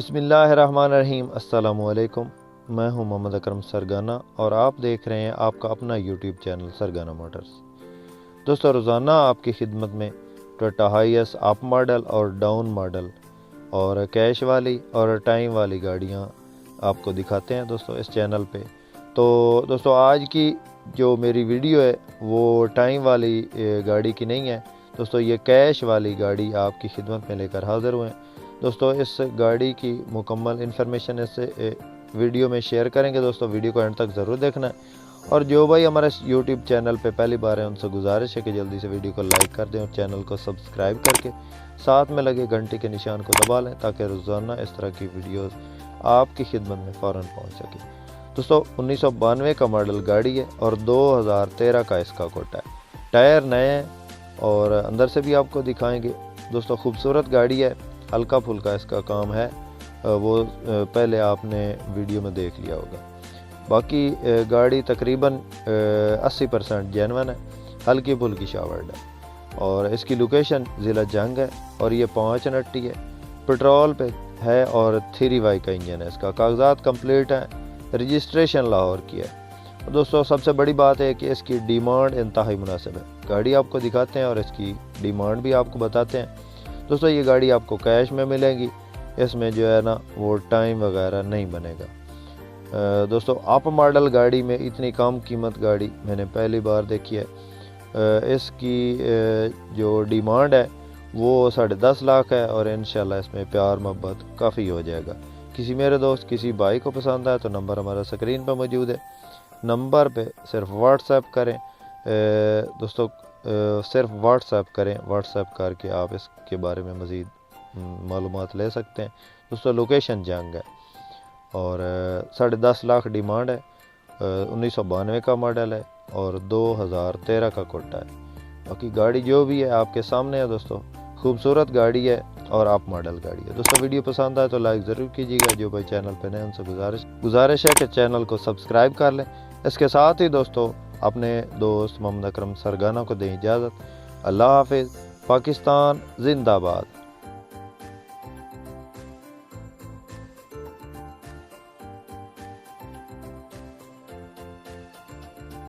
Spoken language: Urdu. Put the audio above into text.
بسم اللہ الرحمن الرحیم۔ السلام علیکم، میں ہوں محمد اکرم سرگانہ اور آپ دیکھ رہے ہیں آپ کا اپنا یوٹیوب چینل سرگانہ موٹرز۔ دوستو، روزانہ آپ کی خدمت میں ٹویوٹا ہائیس اپ ماڈل اور ڈاؤن ماڈل اور کیش والی اور ٹائم والی گاڑیاں آپ کو دکھاتے ہیں دوستو اس چینل پہ۔ تو دوستو، آج کی جو میری ویڈیو ہے وہ ٹائم والی گاڑی کی نہیں ہے دوستو، یہ کیش والی گاڑی آپ کی خدمت میں لے کر حاضر ہوئے ہیں دوستو۔ اس گاڑی کی مکمل انفارمیشن اس ویڈیو میں شیئر کریں گے دوستو، ویڈیو کو اینڈ تک ضرور دیکھنا ہے۔ اور جو بھائی ہمارے یوٹیوب چینل پہ پہلی بار ہیں ان سے گزارش ہے کہ جلدی سے ویڈیو کو لائک کر دیں اور چینل کو سبسکرائب کر کے ساتھ میں لگے گھنٹی کے نشان کو دبا لیں تاکہ روزانہ اس طرح کی ویڈیوز آپ کی خدمت میں فوراً پہنچ سکے دوستو۔ 1992 کا ماڈل گاڑی ہے اور 2013 کا اس کا کوٹا ہے۔ ٹائر نئے ہیں اور اندر سے بھی آپ کو دکھائیں گے دوستو۔ خوبصورت گاڑی ہے، ہلکا پھلکا اس کا کام ہے، وہ پہلے آپ نے ویڈیو میں دیکھ لیا ہوگا۔ باقی گاڑی تقریباً 80% جینون ہے، ہلکی پھلکی شاورڈ ہے اور اس کی لوکیشن ضلع جنگ ہے اور یہ 5 نٹی ہے، پٹرول پہ ہے اور 3Y کا انجن ہے۔ اس کا کاغذات کمپلیٹ ہیں، رجسٹریشن لاہور کی ہے دوستو۔ سب سے بڑی بات ہے کہ اس کی ڈیمانڈ انتہائی مناسب ہے۔ گاڑی آپ کو دکھاتے ہیں اور اس کی ڈیمانڈ بھی آپ کو بتاتے ہیں دوستو۔ یہ گاڑی آپ کو کیش میں ملے گی، اس میں جو ہے نا وہ ٹائم وغیرہ نہیں بنے گا دوستو۔ اپ ماڈل گاڑی میں اتنی کم قیمت گاڑی میں نے پہلی بار دیکھی ہے۔ اس کی جو ڈیمانڈ ہے وہ 10.5 لاکھ ہے اور انشاءاللہ اس میں پیار محبت کافی ہو جائے گا۔ کسی میرے دوست کسی بھائی کو پسند آئے تو نمبر ہمارا اسکرین پہ موجود ہے، نمبر پہ صرف واٹس ایپ کریں دوستو، صرف واٹس ایپ کریں، واٹس ایپ کر کے آپ اس کے بارے میں مزید معلومات لے سکتے ہیں دوستو۔ لوکیشن جنگ ہے اور 10.5 لاکھ ڈیمانڈ ہے، 1992 کا ماڈل ہے اور 2013 کا کوٹا ہے۔ باقی گاڑی جو بھی ہے آپ کے سامنے ہے دوستو، خوبصورت گاڑی ہے اور آپ ماڈل گاڑی ہے دوستو۔ ویڈیو پسند آئے تو لائک ضرور کیجیے گا، جو بھائی چینل پہ نئے ان سے گزارش ہے کہ چینل کو سبسکرائب کر لیں۔ اس کے ساتھ ہی دوستو اپنے دوست محمد اکرم سرگانہ کو دیں اجازت۔ اللہ حافظ، پاکستان زندہ باد۔